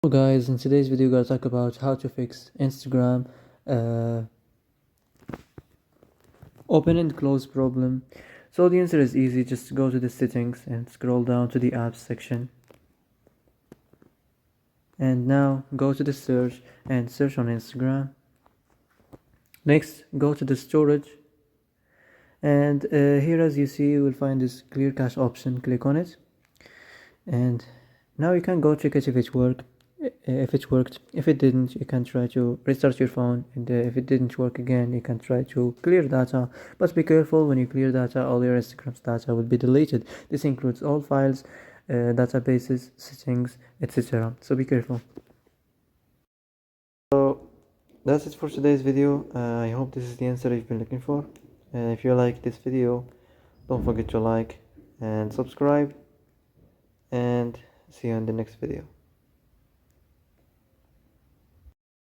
Hello guys, in today's video we're going to talk about how to fix Instagram open and close problem. So the answer is easy, just go to the settings and scroll down to the apps section. And now go to the search and search on Instagram. Next, go to the storage. And here as you see, you will find this clear cache option, click on it. And now you can go check it if it worked. If it didn't, you can try to restart your phone, and if it didn't work again, you can try to clear data. But be careful, when you clear data, all your Instagram's data will be deleted. This includes all files, databases, settings, etc. So be careful. So that's it for today's video. I hope this is the answer you've been looking for. If you like this video, don't forget to like and subscribe, and see you in the next video.